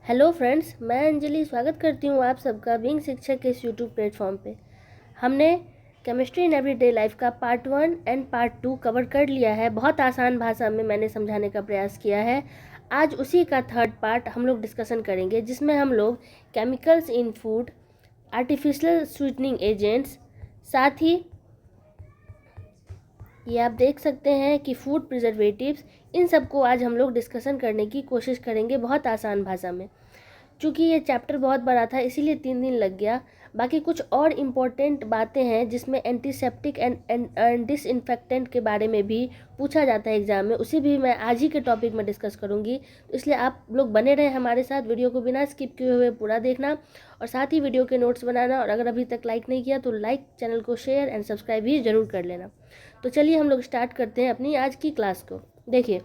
Hello friends, मैं अंजलि स्वागत करती हूँ आप सबका बीइंग शिक्षक के इस यूट्यूब प्लेटफॉर्म पे। हमने केमिस्ट्री इन एवरीडे लाइफ का पार्ट 1 एंड पार्ट 2 कवर कर लिया है। बहुत आसान भाषा में मैंने समझाने का प्रयास किया है। आज उसी का थर्ड पार्ट हम लोग डिस्कशन करेंगे, जिसमें हम लोग केमिकल्स इन फूड, आर्टिफिशियल स्वीटनिंग एजेंट्स, साथ ही ये आप देख सकते हैं कि फूड प्रिजर्वेटिव्स, इन सब को आज हम लोग डिस्कशन करने की कोशिश करेंगे बहुत आसान भाषा में। चूँकि ये चैप्टर बहुत बड़ा था इसीलिए 3 दिन लग गया। बाकी कुछ और इम्पोर्टेंट बातें हैं जिसमें एंटीसेप्टिक एंड डिसइंफेक्टेंट के बारे में भी पूछा जाता है एग्जाम में, उसे भी मैं आज ही के टॉपिक में डिस्कस करूँगी। तो इसलिए आप लोग बने रहें हमारे साथ, वीडियो को बिना स्किप किए हुए पूरा देखना और साथ ही वीडियो के नोट्स बनाना। और अगर अभी तक लाइक नहीं किया तो लाइक, चैनल को शेयर एंड सब्सक्राइब भी ज़रूर कर लेना। तो चलिए हम लोग स्टार्ट करते हैं अपनी आज की क्लास को। देखिए,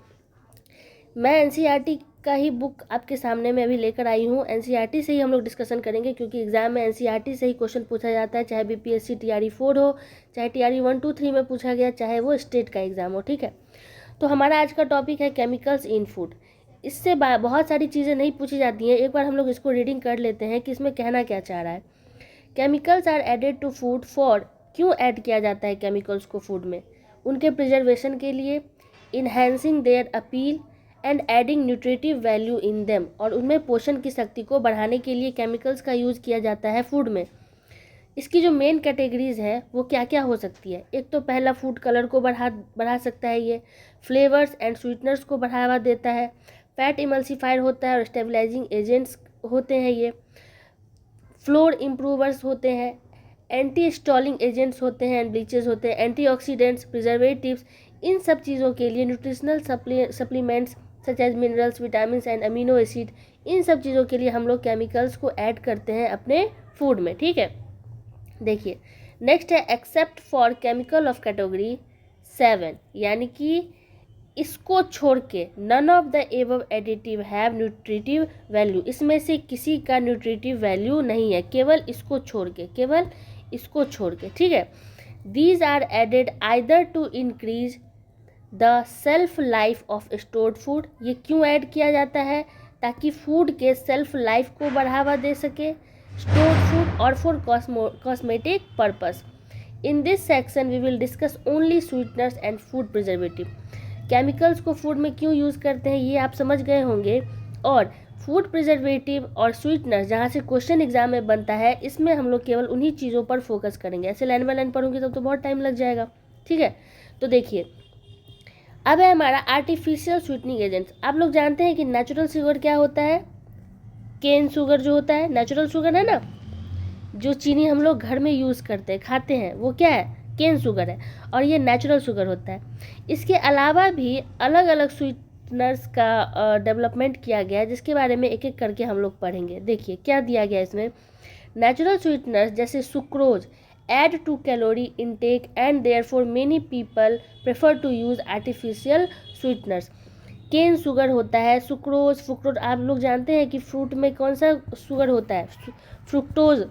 मैं एनसीईआरटी का ही बुक आपके सामने में अभी लेकर आई हूँ। एनसीईआरटी से ही हम लोग डिस्कशन करेंगे, क्योंकि एग्जाम में एनसीईआरटी से ही क्वेश्चन पूछा जाता है, चाहे बीपीएससी TRE 4 हो, चाहे TRE 1, 2, 3 में पूछा गया, चाहे वो स्टेट का एग्जाम हो। ठीक है, तो हमारा आज का टॉपिक है केमिकल्स इन फूड। इससे बहुत सारी चीज़ें नहीं पूछी जाती हैं। एक बार हम लोग इसको रीडिंग कर लेते हैं कि इसमें कहना क्या चाह रहा है। Chemicals are added to food for, क्यों ऐड किया जाता है केमिकल्स को फूड में? उनके प्रिजर्वेशन के लिए, enhancing their appeal and adding nutritive value in them, और उनमें पोषण की शक्ति को बढ़ाने के लिए केमिकल्स का यूज़ किया जाता है फूड में। इसकी जो मेन कैटेगरीज है वो क्या क्या हो सकती है? एक तो पहला, फूड कलर को बढ़ा सकता है ये। फ्लेवर्स एंड स्वीटनर्स को बढ़ावा देता है। फैट इमल्सिफायर होता है और स्टेबलाइजिंग एजेंट्स होते हैं ये। फ्लोर इम्प्रूवर्स होते हैं। एंटी स्टॉलिंग एजेंट्स होते हैं एंड ब्लीचेस होते हैं। एंटीऑक्सीडेंट्स, प्रिजर्वेटिव्स, इन सब चीज़ों के लिए nutritional supplements such as minerals, vitamin and amino acid, इन सब चीज़ों के लिए हम लोग केमिकल्स को ऐड करते हैं अपने फूड में। ठीक है, देखिए नेक्स्ट है except for chemical of category 7, यानी कि इसको छोड़ के none of the above additive have nutritive value, इसमें से किसी का न्यूट्रिटिव वैल्यू नहीं है, केवल इसको छोड़ के, केवल इसको छोड़ के। ठीक है, these are added either to increase the shelf life of stored food, ये क्यों ऐड किया जाता है? ताकि फूड के सेल्फ लाइफ को बढ़ावा दे सके, स्टोर्ड फूड, और for cosmetic purpose. In this section we will discuss only sweeteners and food preservative. Chemicals को फूड में क्यों यूज़ करते हैं ये आप समझ गए होंगे, और फूड प्रिजर्वेटिव और स्वीटनर्स जहाँ से क्वेश्चन एग्जाम में बनता है, इसमें हम लोग केवल उन्हीं चीज़ों पर फोकस करेंगे। ऐसे लाइन बाय लाइन पढ़ूंगी तब तो बहुत टाइम लग जाएगा। ठीक है, तो देखिए अब है हमारा आर्टिफिशियल स्वीटनिंग एजेंट्स। आप लोग जानते हैं कि नेचुरल शुगर क्या होता है? केन शुगर जो होता है, नेचुरल शुगर है ना, जो चीनी हम लोग घर में यूज़ करते हैं, खाते हैं, वो क्या है? केन शुगर है, और ये नेचुरल शुगर होता है। इसके अलावा भी अलग अलग स्वीटनर्स का डेवलपमेंट किया गया है, जिसके बारे में एक एक करके हम लोग पढ़ेंगे। देखिए क्या दिया गया इसमें। नेचुरल स्वीटनर्स जैसे sucrose add to calorie intake and therefore many people prefer to use artificial sweeteners। Cane sugar होता है, सुक्रोज, फ्रुक्टोज, आप लोग जानते हैं कि फ्रूट में कौन सा शुगर होता है? फ्रुक्टोज,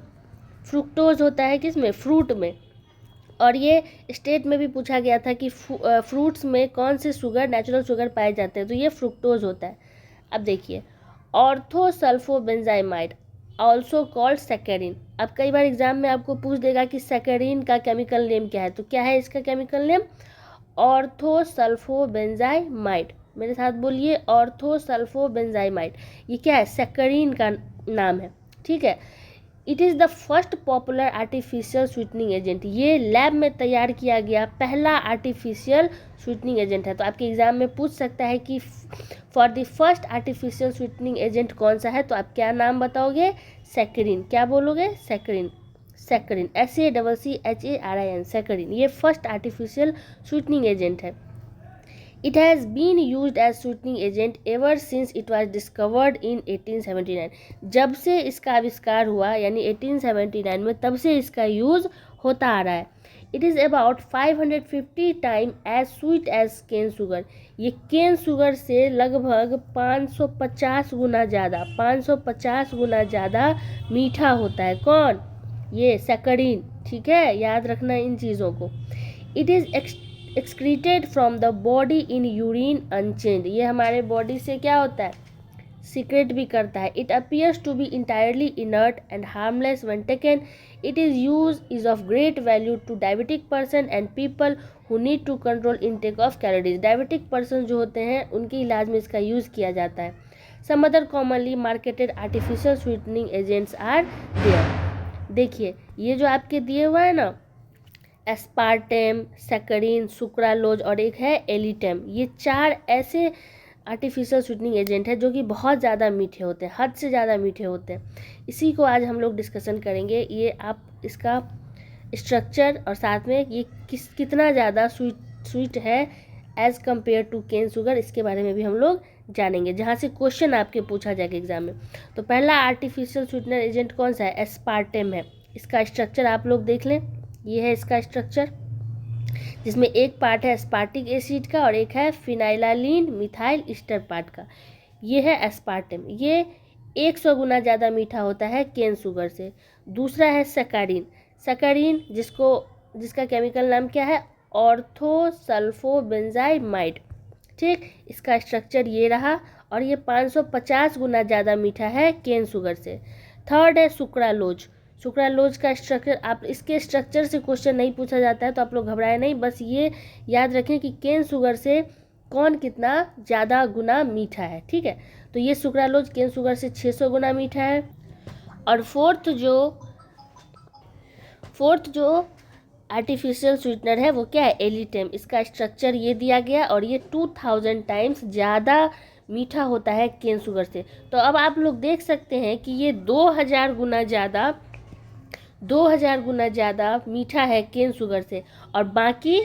फ्रुक्टोज होता है किसमें? फ्रूट में। और ये स्टेट में भी पूछा गया था कि फ्रूट्स में कौन से शुगर, नेचुरल शुगर पाए जाते हैं, तो ये फ्रुक्टोज होता है। अब देखिए ऑर्थोसल्फोबेंजाइमाइड ऑल्सो कॉल्ड सैकरीन। अब कई बार एग्जाम में आपको पूछ देगा कि सैकरीन का केमिकल नेम क्या है, तो क्या है इसका केमिकल नेम? ऑर्थोसल्फोबेंजाइमाइड। मेरे साथ बोलिए, ऑर्थोसल्फोबेंजाइमाइड। ये क्या है? सैकरीन का नाम है। ठीक है, it is the first popular artificial sweetening agent. ये लैब में तैयार किया गया पहला आर्टिफिशियल स्वीटनिंग एजेंट है। तो आपके एग्जाम में पूछ सकता है कि for the first artificial sweetening agent कौन सा है, तो आप क्या नाम बताओगे? सैकरीन। क्या बोलोगे? सैकरीन। सैकरीन, SACCHARIN, सैकरीन, ये फर्स्ट आर्टिफिशियल स्वीटनिंग एजेंट है। It has been used as sweetening agent ever since it was discovered in 1879। जब से इसका आविष्कार हुआ यानी 1879 में, तब से इसका यूज़ होता आ रहा है। It is about 550 times as sweet as cane sugar। ये केन शुगर से लगभग 550 गुना ज़्यादा, 550 गुना ज़्यादा मीठा होता है। कौन? ये सैकरीन। ठीक है, याद रखना इन चीज़ों को। It is excreted from the body in urine unchanged। ये हमारे बॉडी से क्या होता है? सीक्रेट भी करता है। It appears to be entirely inert and harmless when taken. It is use is of great value to diabetic person and people who need to control intake of calories. Diabetic person जो होते हैं उनके इलाज में इसका use किया जाता है। Some other commonly marketed artificial sweetening agents are there. देखिए ये जो आपके दिए हुआ है ना, एस्पार्टेम, सैकरीन, सुक्रालोज और एक है एलिटेम, ये 4 ऐसे आर्टिफिशियल स्वीटनिंग एजेंट है जो कि बहुत ज़्यादा मीठे होते हैं, हद से ज़्यादा मीठे होते हैं। इसी को आज हम लोग डिस्कशन करेंगे। ये आप इसका स्ट्रक्चर और साथ में ये कितना ज़्यादा स्वीट है as compare to cane sugar, इसके बारे में भी हम लोग जानेंगे, जहाँ से क्वेश्चन आपके पूछा जाएगा एग्जाम में। तो पहला आर्टिफिशियल स्वीटनर एजेंट कौन सा है? एस्पार्टेम है। इसका स्ट्रक्चर आप लोग देख लें, ये है इसका स्ट्रक्चर, जिसमें एक पार्ट है एस्पार्टिक एसिड का और एक है फिनाइलालीन मिथाइल ईस्टर पार्ट का। ये है एस्पार्टेम, ये 100 गुना ज़्यादा मीठा होता है केन शुगर से। दूसरा है सैकरीन, सैकरीन जिसका केमिकल नाम क्या है? ऑर्थोसल्फोबेंजाइमाइड। ठीक, इसका स्ट्रक्चर ये रहा और ये 550 गुना ज़्यादा मीठा है केन शुगर से। थर्ड है सुक्रालोज। सुक्रालोज का स्ट्रक्चर, आप इसके स्ट्रक्चर से क्वेश्चन नहीं पूछा जाता है तो आप लोग घबराए नहीं, बस ये याद रखें कि केन शुगर से कौन कितना ज़्यादा गुना मीठा है। ठीक है, तो ये सुक्रालोज केन शुगर से 600 गुना मीठा है। और फोर्थ जो आर्टिफिशियल स्वीटनर है वो क्या है? एलिटेम। इसका स्ट्रक्चर ये दिया गया और ये 2000 टाइम्स ज़्यादा मीठा होता है केन शुगर से। तो अब आप लोग देख सकते हैं कि ये 2000 गुना ज़्यादा मीठा है केन शुगर से, और बाकी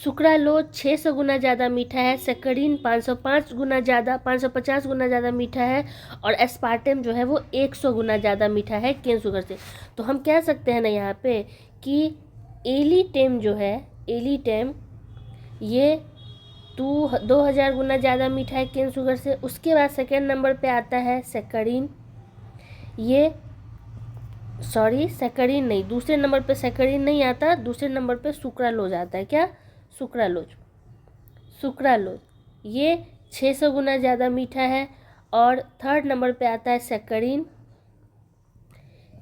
सुक्रालोज 600 गुना ज़्यादा मीठा है, सैकरीन 550 गुना ज़्यादा मीठा है, और एस्पार्टेम जो है वो 100 गुना ज़्यादा मीठा है केन शुगर से। तो हम कह सकते हैं ना यहाँ पे कि एलिटेम जो है, एलिटेम ये 2000 गुना ज़्यादा मीठा है केन शुगर से। उसके बाद सेकेंड नंबर पे आता है सैकरीन, सैकरीन नहीं, दूसरे नंबर पे सैकरीन नहीं आता, दूसरे नंबर पे सुक्रालोज आता है। क्या? सुक्रालोज ये 600 गुना ज़्यादा मीठा है। और थर्ड नंबर पे आता है सैकरीन,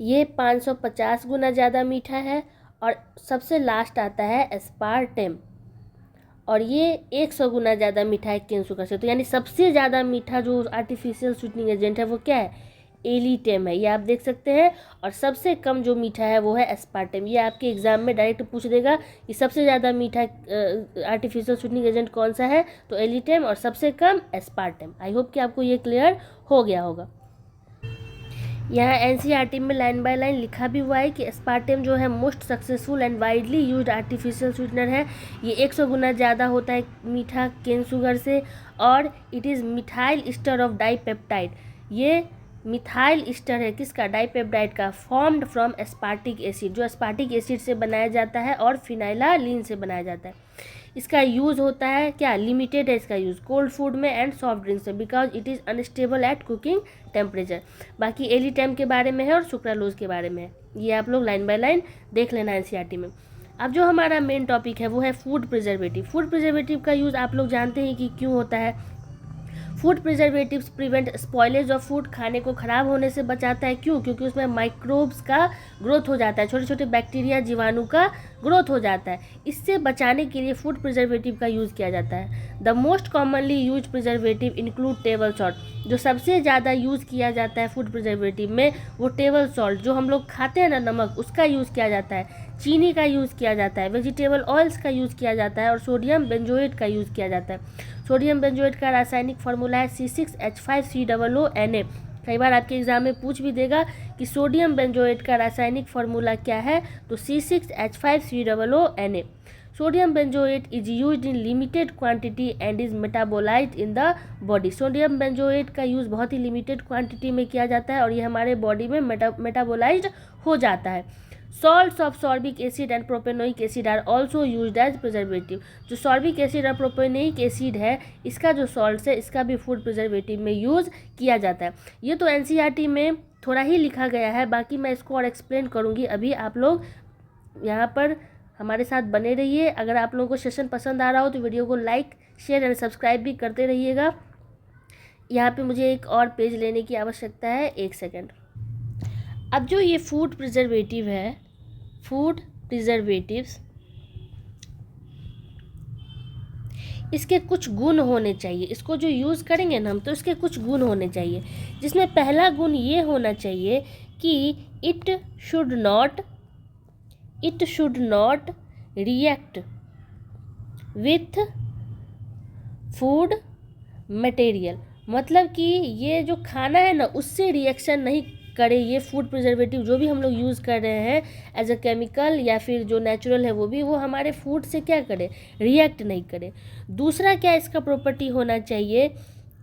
ये 550 गुना ज़्यादा मीठा है। और सबसे लास्ट आता है एस्पार्टेम, और ये 100 गुना ज़्यादा मीठा है केन शुगर से। तो यानी सबसे ज़्यादा मीठा जो आर्टिफिशियल स्वीटनिंग एजेंट है वो क्या है? एलिटेम है, ये आप देख सकते हैं। और सबसे कम जो मीठा है वो है एस्पार्टेम। ये आपके एग्जाम में डायरेक्ट पूछ देगा कि सबसे ज़्यादा मीठा आर्टिफिशियल स्वीटनिंग एजेंट कौन सा है, तो एलिटेम, और सबसे कम एस्पार्टेम। आई होप कि आपको ये क्लियर हो गया होगा। यहाँ एनसीईआरटी में लाइन बाय लाइन लिखा भी हुआ है कि एस्पार्टेम जो है most successful and widely used artificial sweetener है। ये 100 गुना ज़्यादा होता है मीठा केन शुगर से, और it is methyl ester of dipeptide. ये मिथाइल ईस्टर है किसका? डाईपेप्टाइड का, फॉर्म्ड फ्रॉम एस्पार्टिक एसिड, जो एस्पार्टिक एसिड से बनाया जाता है और फिनाइलालीन से बनाया जाता है। इसका यूज़ होता है क्या? लिमिटेड है इसका यूज़ कोल्ड फूड में एंड सॉफ्ट ड्रिंक्स में, because it is unstable at cooking temperature. बाकी एलिटेम के बारे में है और सुक्रालोज के बारे में है, ये आप लोग लाइन बाय लाइन देख लेना एनसीईआरटी में। अब जो हमारा मेन टॉपिक है वो है फूड प्रिजर्वेटिव। फूड प्रिजर्वेटिव का यूज़ आप लोग जानते हैं कि क्यों होता है। Food preservatives prevent spoilage of food, खाने को ख़राब होने से बचाता है। क्यों? क्योंकि उसमें माइक्रोब्स का ग्रोथ हो जाता है, छोटे छोटे बैक्टीरिया जीवाणु का ग्रोथ हो जाता है। इससे बचाने के लिए फूड प्रिजर्वेटिव का यूज़ किया जाता है। The most commonly use preservative include table salt. जो सबसे ज़्यादा यूज़ किया जाता है फूड प्रिजर्वेटिव में वो टेबल सॉल्ट, जो हम लोग खाते हैं ना नमक, उसका यूज़ किया जाता है। चीनी का यूज़ किया जाता है, वेजिटेबल ऑयल्स का यूज़ किया जाता है, और सोडियम बेंजोएट का यूज़ किया जाता है। सोडियम बेंजोएट का रासायनिक फार्मूला है C6H5COO Na। कई बार आपके एग्जाम में पूछ भी देगा कि सोडियम बेंजोएट का रासायनिक फार्मूला क्या है, तो C6H5COO Na। Sodium benzoate is used in limited quantity and is metabolised in the body. Sodium benzoate का यूज़ बहुत ही लिमिटेड क्वांटिटी में किया जाता है और ये हमारे बॉडी में मेटाबोलाइज्ड हो जाता है। Salts of sorbic acid and propanoic acid are also used as preservative. जो सॉर्बिक एसिड और प्रोपेनोइक एसिड है, इसका जो सॉल्ट्स है, इसका भी फूड प्रिजर्वेटिव में यूज़ किया जाता है। ये तो एनसीईआरटी में थोड़ा ही लिखा गया है, बाकी मैं इसको और एक्सप्लेन करूँगी। अभी आप लोग यहाँ पर हमारे साथ बने रहिए। अगर आप लोगों को सेशन पसंद आ रहा हो तो वीडियो को लाइक, शेयर एंड सब्सक्राइब भी करते रहिएगा। यहाँ पे मुझे एक और पेज लेने की आवश्यकता है, एक सेकंड। अब जो ये फूड प्रिजर्वेटिव है, फूड प्रिजर्वेटिव्स, इसके कुछ गुण होने चाहिए। इसको जो यूज़ करेंगे ना हम, तो इसके कुछ गुण होने चाहिए, जिसमें पहला गुण ये होना चाहिए कि it should not react with food material. मतलब कि ये जो खाना है ना, उससे रिएक्शन नहीं करे। ये फूड प्रिजर्वेटिव जो भी हम लोग यूज़ कर रहे हैं एज अ केमिकल या फिर जो नेचुरल है, वो हमारे फूड से क्या करे, रिएक्ट नहीं करे। दूसरा क्या इसका प्रॉपर्टी होना चाहिए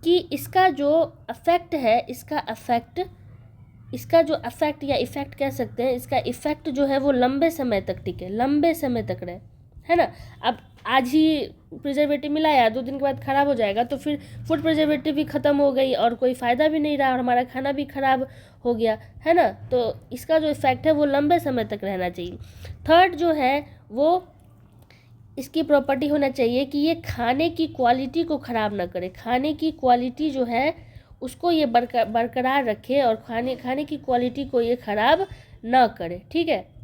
कि इसका जो अफेक्ट है, इसका जो अफेक्ट या इफ़ेक्ट कह सकते हैं, इसका इफ़ेक्ट जो है वो लंबे समय तक टिके, लंबे समय तक रहे, है ना। अब आज ही प्रिजर्वेटिव मिलाया, 2 दिन के बाद ख़राब हो जाएगा, तो फिर फूड प्रिजर्वेटिव भी ख़त्म हो गई और कोई फ़ायदा भी नहीं रहा और हमारा खाना भी ख़राब हो गया, है ना। तो इसका जो इफ़ेक्ट है वो लंबे समय तक रहना चाहिए। थर्ड जो है वो इसकी प्रॉपर्टी होना चाहिए कि ये खाने की क्वालिटी को ख़राब ना करे। खाने की क्वालिटी जो है उसको ये बरकरार रखे और खाने की क्वालिटी को ये ख़राब ना करे, ठीक है।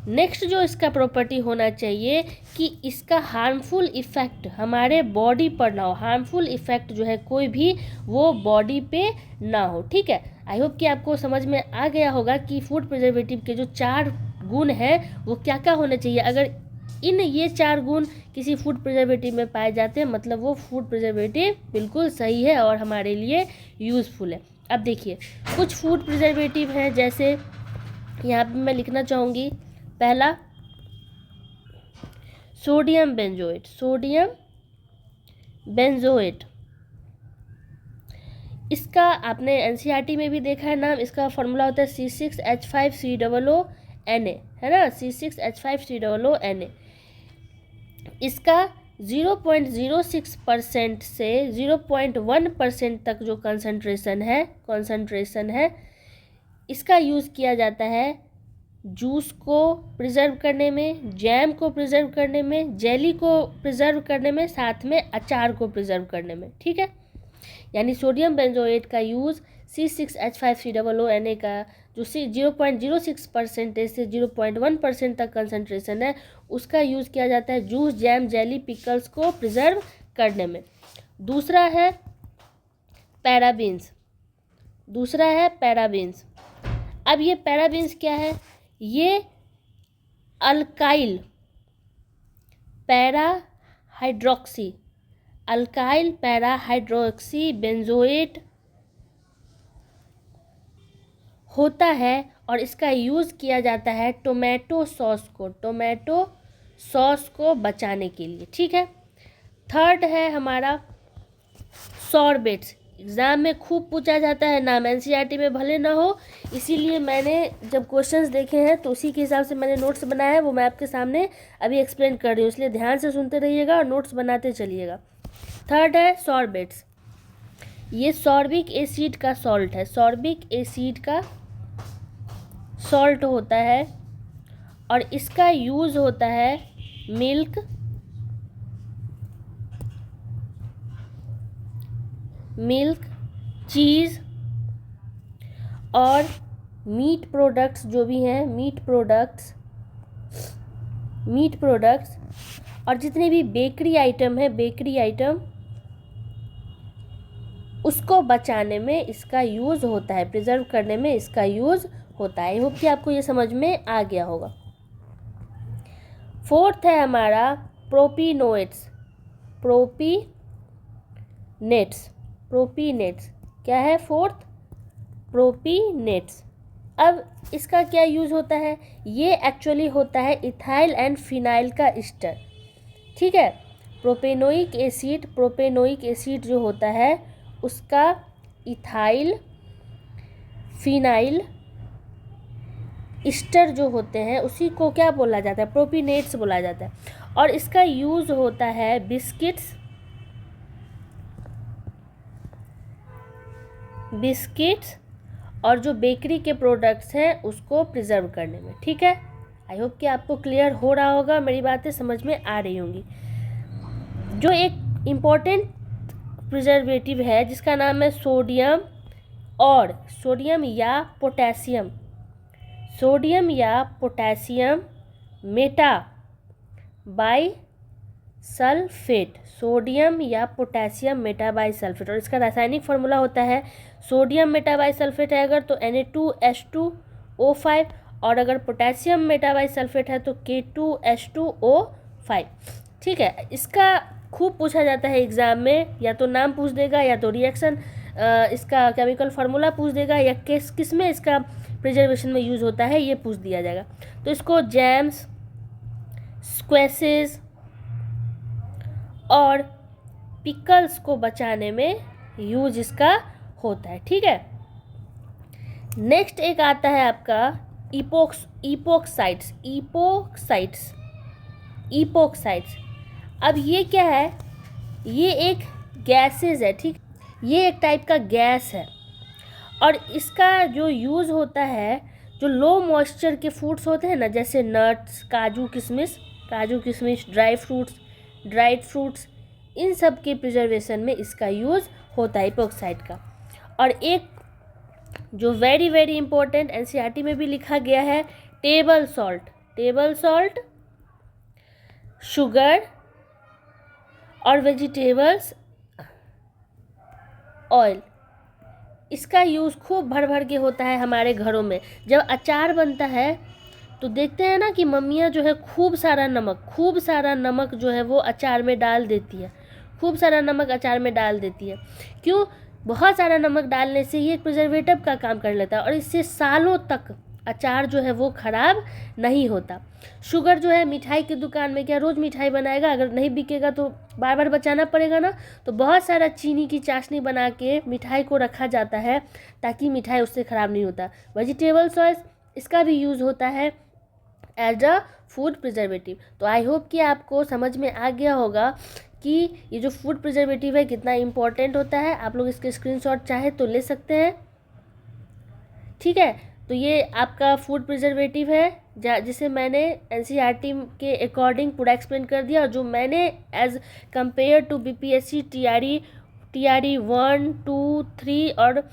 नेक्स्ट जो इसका प्रॉपर्टी होना चाहिए कि इसका हार्मफुल इफ़ेक्ट हमारे बॉडी पर ना हो। हार्मफुल इफ़ेक्ट जो है कोई भी, वो बॉडी पे ना हो, ठीक है। आई होप कि आपको समझ में आ गया होगा कि फूड प्रिजर्वेटिव के जो 4 गुण हैं वो क्या क्या होने चाहिए। अगर ये 4 गुण किसी फूड प्रिजर्वेटिव में पाए जाते हैं, मतलब वो फूड प्रिजर्वेटिव बिल्कुल सही है और हमारे लिए यूज़फुल है। अब देखिए, कुछ फूड प्रिजर्वेटिव हैं, जैसे यहाँ पे मैं लिखना चाहूँगी, पहला सोडियम बेंजोएट। इसका आपने एनसीईआरटी में भी देखा है नाम। इसका फॉर्मूला होता है C6H5COONA, है ना, C6H5COONA। इसका 0.06% से 0.1% तक जो कंसंट्रेशन है, इसका यूज़ किया जाता है जूस को प्रिजर्व करने में, जैम को प्रिजर्व करने में, जेली को प्रिजर्व करने में, साथ में अचार को प्रिजर्व करने में, ठीक है। यानी सोडियम बेंजोएट का यूज़ C6H5COONA का जो 0.06% से 0.1% तक कंसंट्रेशन है, उसका यूज़ किया जाता है जूस, जैम, जेली, पिकल्स को प्रिजर्व करने में। दूसरा है पैराबीन्स। अब ये पैराबीन्स क्या है, ये अल्काइल पैराहाइड्रोक्सी बेंजोएट होता है और इसका यूज़ किया जाता है टोमेटो सॉस को बचाने के लिए, ठीक है। थर्ड है हमारा सॉर्बेट्स। एग्ज़ाम में खूब पूछा जाता है नाम, एनसीईआरटी में भले ना हो, इसीलिए मैंने जब क्वेश्चंस देखे हैं तो उसी के हिसाब से मैंने नोट्स बनाया है, वो मैं आपके सामने अभी एक्सप्लेन कर रही हूँ, इसलिए ध्यान से सुनते रहिएगा और नोट्स बनाते चलिएगा। थर्ड है सॉर्बेट्स। ये सॉर्बिक एसिड का सॉल्ट है, सॉर्बिक एसिड का सॉल्ट होता है और इसका यूज़ होता है मिल्क, चीज़ और मीट प्रोडक्ट्स जो भी हैं, मीट प्रोडक्ट्स और जितने भी बेकरी आइटम उसको बचाने में इसका यूज़ होता है, प्रिजर्व करने में इसका यूज़ होता है। आई होप कि आपको ये समझ में आ गया होगा। फोर्थ है हमारा प्रोपीनेट्स। क्या है फोर्थ? प्रोपीनेट्स। अब इसका क्या यूज़ होता है, ये एक्चुअली होता है इथाइल एंड फिनाइल का एस्टर, ठीक है। प्रोपेनोइक एसिड जो होता है उसका इथाइल फिनाइल एस्टर जो होते हैं उसी को क्या बोला जाता है, प्रोपीनेट्स बोला जाता है। और इसका यूज़ होता है बिस्किट्स और जो बेकरी के प्रोडक्ट्स हैं उसको प्रिजर्व करने में, ठीक है। आई होप कि आपको क्लियर हो रहा होगा, मेरी बातें समझ में आ रही होंगी। जो एक इम्पॉर्टेंट प्रिजर्वेटिव है जिसका नाम है सोडियम या पोटेशियम, सोडियम या potassium Meta by sulphate, sodium या पोटेशियम मेटा बाई सल्फेट। और इसका रासायनिक फार्मूला होता है सोडियम मेटा बाई सल्फेट है अगर तो Na2H2O5, और अगर पोटेशियम मेटा बाई सल्फेट है तो K2H2O5। ठीक है, इसका खूब पूछा जाता है एग्ज़ाम में, या तो नाम पूछ देगा या तो रिएक्शन इसका केमिकल फार्मूला पूछ देगा, या किस में इसका प्रिजर्वेशन में यूज़ होता है ये पूछ दिया जाएगा। तो इसको जैम्स, स्क्वैशेस और पिकल्स को बचाने में यूज इसका होता है। ठीक है, नेक्स्ट एक आता है आपका इपोक्साइड्स। अब ये क्या है, ये एक गैसेज है। ठीक, ये एक टाइप का गैस है, और इसका जो यूज़ होता है, जो लो मॉइस्चर के फूड्स होते हैं ना, जैसे नट्स, काजू किशमिश, ड्राइड फ्रूट्स, इन सब के प्रिजर्वेशन में इसका यूज़ होता है इपोक्साइड का। और एक जो वेरी वेरी इंपॉर्टेंट एनसीईआरटी में भी लिखा गया है, टेबल सॉल्ट, शुगर और वेजिटेबल्स ऑयल, इसका यूज़ खूब भर भर के होता है हमारे घरों में। जब अचार बनता है तो देखते हैं ना कि मम्मियाँ जो है खूब सारा नमक जो है वो अचार में डाल देती है, क्यों? बहुत सारा नमक डालने से ये प्रिजर्वेटिव का काम कर लेता है, और इससे सालों तक अचार जो है वो ख़राब नहीं होता। शुगर जो है, मिठाई की दुकान में क्या रोज़ मिठाई बनाएगा, अगर नहीं बिकेगा तो बार बार बचाना पड़ेगा ना, तो बहुत सारा चीनी की चाशनी बना के मिठाई को रखा जाता है ताकि मिठाई उससे ख़राब नहीं होता। वेजिटेबल्स ऑयल, इसका भी यूज़ होता है एज अ फूड प्रिजर्वेटिव। तो आई होप कि आपको समझ में आ गया होगा कि ये जो फूड प्रिजर्वेटिव है कितना इम्पोर्टेंट होता है। आप लोग इसके स्क्रीनशॉट चाहे तो ले सकते हैं। ठीक है, तो ये आपका फूड प्रिजर्वेटिव है जिसे मैंने एनसीईआरटी के अकॉर्डिंग पूरा एक्सप्लेन कर दिया, और जो मैंने as compare to BPSC TRE 1, 2, 3 और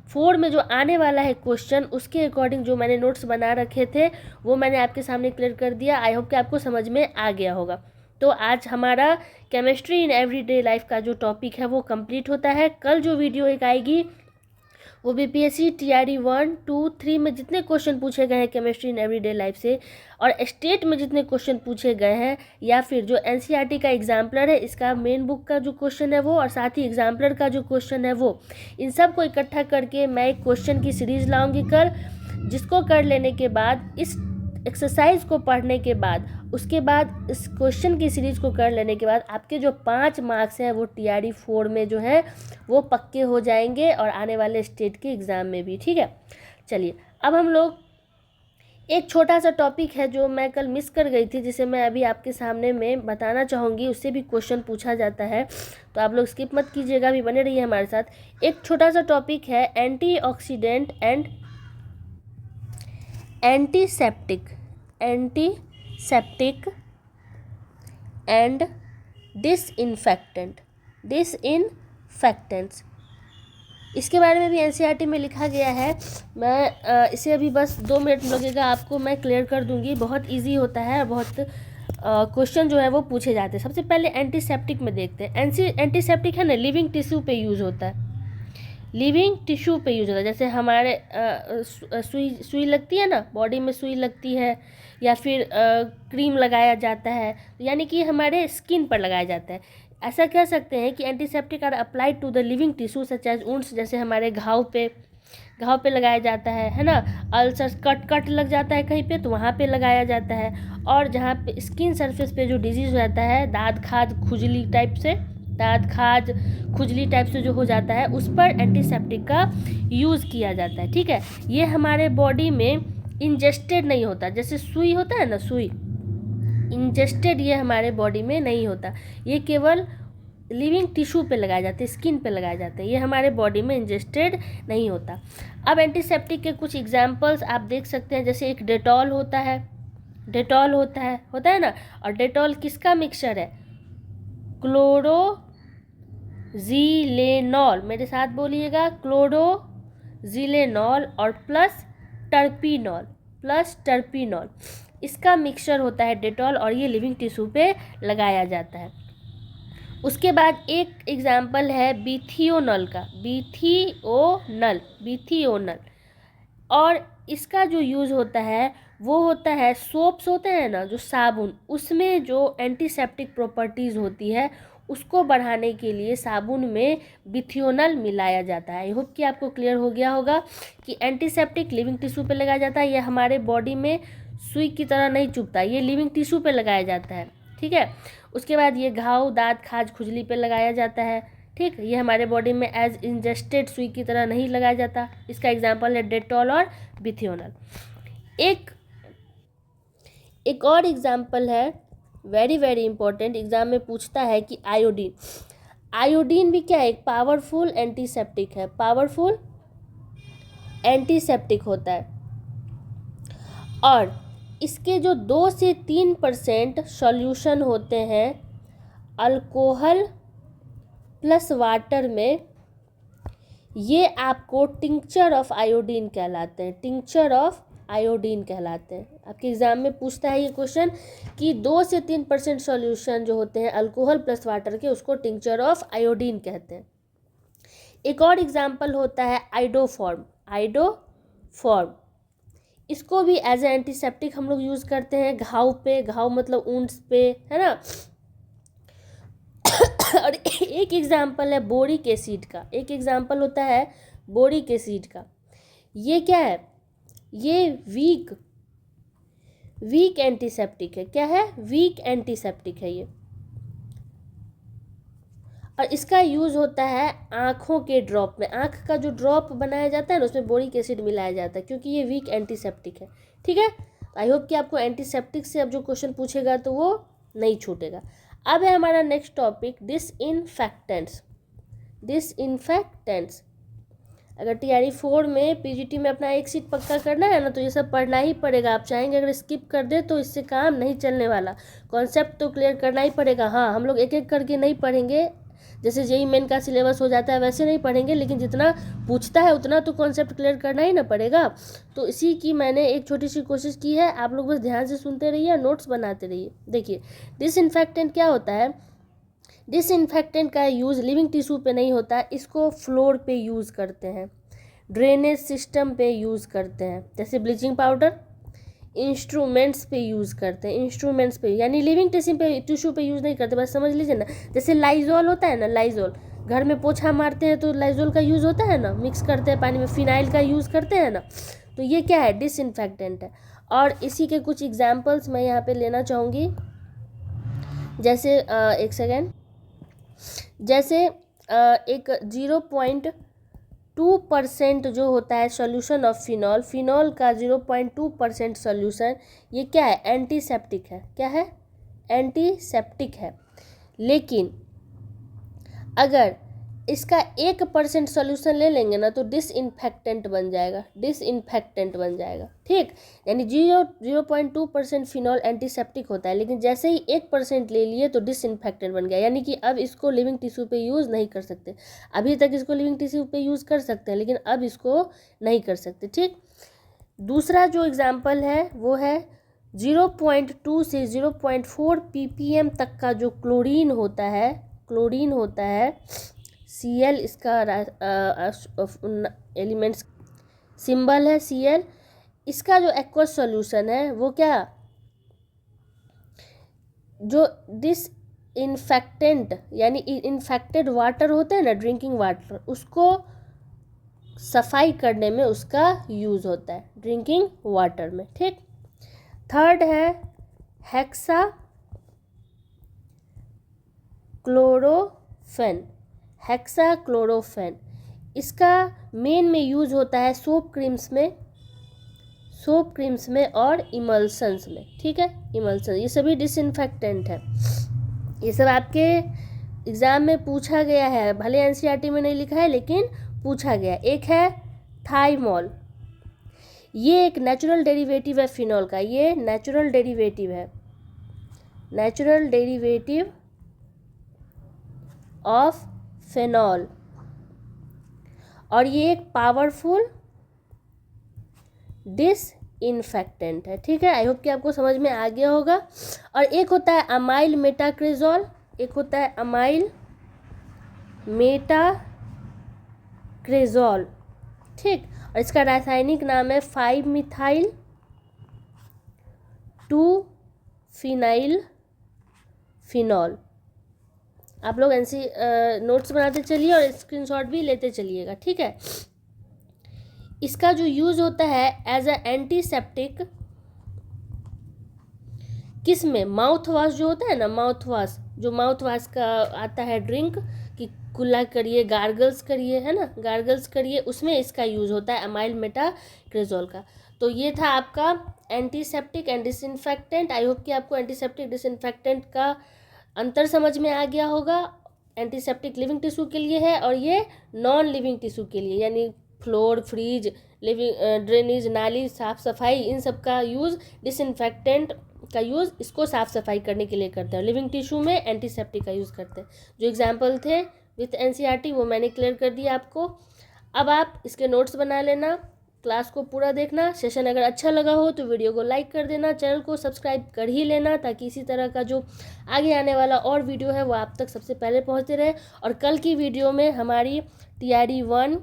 4 में जो आने वाला है क्वेश्चन, उसके अकॉर्डिंग जो मैंने नोट्स बना रखे थे वो मैंने आपके सामने क्लियर कर दिया। आई होप कि आपको समझ में आ गया होगा। तो आज हमारा केमिस्ट्री इन एवरीडे लाइफ का जो टॉपिक है वो कंप्लीट होता है। कल जो वीडियो एक आएगी वो बीपीएससी टीआरई 1, 2, 3 में जितने क्वेश्चन पूछे गए हैं केमिस्ट्री इन एवरीडे लाइफ से, और स्टेट में जितने क्वेश्चन पूछे गए हैं, या फिर जो एनसीईआरटी का एग्जाम्पलर है इसका मेन बुक का जो क्वेश्चन है वो, और साथ ही एग्जाम्पलर का जो क्वेश्चन है वो, इन सब को इकट्ठा करके मैं एक क्वेश्चन की सीरीज़ लाऊंगी कल, जिसको कर लेने के बाद, इस एक्सरसाइज को पढ़ने के बाद, उसके बाद इस क्वेश्चन की सीरीज़ को कर लेने के बाद आपके जो 5 मार्क्स हैं वो टीआरई 4 में जो है वो पक्के हो जाएंगे, और आने वाले स्टेट के एग्ज़ाम में भी। ठीक है, चलिए अब हम लोग एक छोटा सा टॉपिक है जो मैं कल मिस कर गई थी, जिसे मैं अभी आपके सामने में बताना चाहूँगी। उससे भी क्वेश्चन पूछा जाता है, तो आप लोग स्किप मत कीजिएगा, भी बने रहिए हमारे साथ। एक छोटा सा टॉपिक है antioxidant and antiseptic and disinfectants. इसके बारे में भी एनसीईआरटी में लिखा गया है। मैं इसे अभी बस 2 मिनट लगेगा आपको, मैं क्लियर कर दूंगी। बहुत इजी होता है, और बहुत क्वेश्चन जो है वो पूछे जाते हैं। सबसे पहले एंटीसेप्टिक में देखते हैं। एंटीसेप्टिक है ना, लिविंग टिश्यू पे यूज़ होता है, जैसे हमारे सुई लगती है ना, बॉडी में सुई लगती है, या फिर क्रीम लगाया जाता है, यानी कि हमारे स्किन पर लगाया जाता है। ऐसा कह सकते हैं कि antiseptic are applied to the living tissue such as wounds, जैसे हमारे घाव पे लगाया जाता है ना। अल्सर, कट लग जाता है कहीं पे तो वहाँ पे लगाया जाता है। और जहाँ पे स्किन सरफेस पे जो डिजीज़ हो जाता है, दाद खाज खुजली टाइप से जो हो जाता है, उस पर एंटीसेप्टिक का यूज़ किया जाता है। ठीक है, ये हमारे बॉडी में इंजेस्टेड नहीं होता, जैसे सुई होता है ना, सुई इंजेस्टेड ये हमारे बॉडी में नहीं होता, ये केवल लिविंग टिश्यू पे लगाए जाते हैं, स्किन पे लगाए जाते हैं, ये हमारे बॉडी में इंजेस्टेड नहीं होता। अब एंटीसेप्टिक के कुछ एग्जांपल्स आप देख सकते हैं, जैसे एक डेटॉल होता है ना। और डेटॉल किसका मिक्सचर है? क्लोरोजीलेनॉल, मेरे साथ बोलिएगा, क्लोरोजीलेनॉल और प्लस टर्पीनॉल, इसका मिक्सचर होता है डेटॉल और ये लिविंग टिश्यू पे लगाया जाता है। उसके बाद एक एग्जाम्पल है बीथियोनल का, बीथियोनल, और इसका जो यूज़ होता है वो होता है, सोप्स होते हैं ना जो साबुन, उसमें जो एंटीसेप्टिक प्रॉपर्टीज़ होती है उसको बढ़ाने के लिए साबुन में बिथियोनल मिलाया जाता है। आई होप कि आपको क्लियर हो गया होगा कि एंटीसेप्टिक लिविंग टिश्यू पे लगाया जाता है, ये हमारे बॉडी में सुई की तरह नहीं चुभता, ये लिविंग टिश्यू पे लगाया जाता है, ठीक है। उसके बाद ये घाव, दांत, खाज, खुजली पे लगाया जाता है, ठीक। ये हमारे बॉडी में एज इंजेस्टेड सुई की तरह नहीं लगाया जाता। इसका एग्जाम्पल है डेटॉल और बिथियोनल। एक और एग्जाम्पल है, वेरी वेरी इंपॉर्टेंट, एग्जाम में पूछता है कि आयोडीन भी क्या है, एक पावरफुल एंटीसेप्टिक है, पावरफुल एंटीसेप्टिक होता है, और इसके जो 2 से 3% सॉल्यूशन होते हैं अल्कोहल प्लस वाटर में, ये आपको टिंक्चर ऑफ आयोडीन कहलाते हैं, टिंक्चर ऑफ आयोडीन कहलाते हैं। आपके एग्जाम में पूछता है ये क्वेश्चन कि 2 से 3% सॉल्यूशन जो होते हैं अल्कोहल प्लस वाटर के, उसको टिंक्चर ऑफ आयोडीन कहते हैं। एक और एग्जाम्पल होता है आइडोफॉर्म, इसको भी एज ए एंटीसेप्टिक हम लोग यूज़ करते हैं घाव पे, घाव मतलब ऊंट्स पे, है ना। और एक एग्जाम्पल है बोरिक एसिड का, एक एग्जाम्पल होता है बोरिक एसिड का। ये क्या है, ये वीक एंटीसेप्टिक है, क्या है, वीक एंटीसेप्टिक है ये, और इसका यूज़ होता है आँखों के ड्रॉप में, आँख का जो ड्रॉप बनाया जाता है ना उसमें बोरिक एसिड मिलाया जाता है, क्योंकि ये वीक एंटीसेप्टिक है, ठीक है। आई होप कि आपको एंटीसेप्टिक से अब जो क्वेश्चन पूछेगा तो वो नहीं छूटेगा। अब है हमारा नेक्स्ट टॉपिक डिसइंफेक्टेंट्स। अगर TRE 4 में PGT में अपना एक सीट पक्का करना है ना तो ये सब पढ़ना ही पड़ेगा। आप चाहेंगे अगर स्किप कर दे तो इससे काम नहीं चलने वाला, कॉन्सेप्ट तो क्लियर करना ही पड़ेगा। हाँ, हम लोग एक एक करके नहीं पढ़ेंगे, जैसे JEE मेन का सिलेबस हो जाता है वैसे नहीं पढ़ेंगे, लेकिन जितना पूछता है उतना तो कॉन्सेप्ट क्लियर करना ही ना पड़ेगा। तो इसी की मैंने एक छोटी सी कोशिश की है, आप लोग बस ध्यान से सुनते रहिए, नोट्स बनाते रहिए। देखिए डिसइंफेक्टेंट क्या होता है, डिसइंफेक्टेंट का यूज़ लिविंग टिश्यू पे नहीं होता है, इसको फ्लोर पे यूज़ करते हैं, ड्रेनेज सिस्टम पे यूज़ करते हैं, जैसे ब्लीचिंग पाउडर, इंस्ट्रूमेंट्स पे यूज़ करते हैं, इंस्ट्रूमेंट्स पे, यानी लिविंग टिश्यू पे यूज़ नहीं करते, बस समझ लीजिए ना। जैसे लाइजोल होता है ना, लाइजोल घर में पोछा मारते हैं तो लाइजोल का यूज़ होता है ना, मिक्स करते हैं पानी में, फिनाइल का यूज़ करते हैं ना, तो ये क्या है, डिसइंफेक्टेंट है। और इसी के कुछ एग्जाम्पल्स मैं यहाँ पे लेना चाहूँगी, जैसे एक सेकेंड, जैसे एक 0.2% जो होता है सॉल्यूशन ऑफ फिनॉल का 0.2% सॉल्यूशन, ये क्या है, एंटीसेप्टिक है, क्या है, एंटीसेप्टिक है। लेकिन अगर इसका 1% सॉल्यूशन ले लेंगे ना तो डिसइंफेक्टेंट बन जाएगा, ठीक। यानी 0.2% फिनॉल एंटीसेप्टिक होता है, लेकिन जैसे ही 1% ले लिए तो डिसइंफेक्टेंट बन गया, यानी कि अब इसको लिविंग टिश्यू पे यूज़ नहीं कर सकते। अभी तक इसको लिविंग टिश्यू पे यूज़ कर सकते हैं, लेकिन अब इसको नहीं कर सकते, ठीक। दूसरा जो एग्जाम्पल है वो है 0.2 से 0.4 ppm तक का जो क्लोरीन होता है, Cl इसका एलिमेंट्स सिंबल है Cl। इसका जो एक्वस सॉल्यूशन है वो क्या, जो डिसइंफेक्टेंट यानी इन्फेक्टेड वाटर होता है ना, ड्रिंकिंग वाटर, उसको सफाई करने में उसका यूज़ होता है, ड्रिंकिंग वाटर में, ठीक। थर्ड है हेक्सा क्लोरोफेन, इसका मेन में यूज़ होता है सोप क्रीम्स में और इमल्सन्स में, ठीक है, इमल्सन, ये सभी डिसइंफेक्टेंट है। ये सब आपके एग्ज़ाम में पूछा गया है, भले NCERT में नहीं लिखा है लेकिन पूछा गया। एक है थाइमॉल, ये एक नेचुरल डेरिवेटिव है फिनॉल का, ये नेचुरल डेरिवेटिव ऑफ फेनॉल, और ये एक पावरफुल डिसइंफेक्टेंट है। ठीक है, आई होप कि आपको समझ में आ गया होगा। और एक होता है अमाइल मेटाक्रेजोल, एक होता है अमाइल मेटाक्रेजोल। ठीक, और इसका रासायनिक नाम है 5-मिथाइल 2-फिनाइल फिनॉल। आप लोग एनसी नोट्स बनाते चलिए और स्क्रीनशॉट भी लेते चलिएगा। ठीक है, इसका जो यूज़ होता है एज अ एंटीसेप्टिक, किस में, माउथ वाश जो होता है ना, माउथ वाश, जो माउथ वाश का आता है ड्रिंक कि कुल्ला करिए, गार्गल्स करिए, है ना, गार्गल्स करिए, उसमें इसका यूज़ होता है अमाइल मेटाक्रेजोल का। तो ये था आपका antiseptic and disinfectant. I hope कि आपको एंटीसेप्टिक डिसइंफेक्टेंट का अंतर समझ में आ गया होगा। एंटीसेप्टिक लिविंग टिश्यू के लिए है और ये नॉन लिविंग टिश्यू के लिए, यानी फ्लोर, फ्रिज, लिविंग ड्रेनेज, नाली साफ़ सफाई, इन सब का यूज़, डिसइंफेक्टेंट का यूज़ इसको साफ़ सफाई करने के लिए करते हैं। लिविंग टिश्यू में एंटीसेप्टिक का यूज़ करते हैं। जो एग्जाम्पल थे विथ एनसीईआरटी वो मैंने क्लियर कर दिया आपको। अब आप इसके नोट्स बना लेना, क्लास को पूरा देखना। सेशन अगर अच्छा लगा हो तो वीडियो को लाइक कर देना, चैनल को सब्सक्राइब कर ही लेना, ताकि इसी तरह का जो आगे आने वाला और वीडियो है वो आप तक सबसे पहले पहुंचते रहे। और कल की वीडियो में हमारी TRD 1,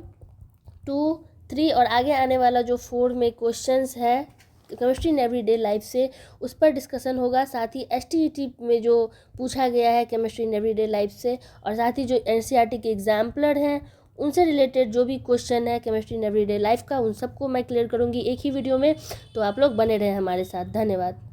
2, 3 और आगे आने वाला जो 4 में क्वेश्चंस है केमिस्ट्री इन एवरीडे लाइफ से, उस पर डिस्कशन होगा। साथ ही STET में जो पूछा गया है केमिस्ट्री इन एवरीडे लाइफ से, और साथ ही जो NCERT के एग्जाम्पलर हैं उनसे रिलेटेड जो भी क्वेश्चन है केमिस्ट्री इन एवरीडे लाइफ का, उन सबको मैं क्लियर करूँगी एक ही वीडियो में। तो आप लोग बने रहें हमारे साथ। धन्यवाद।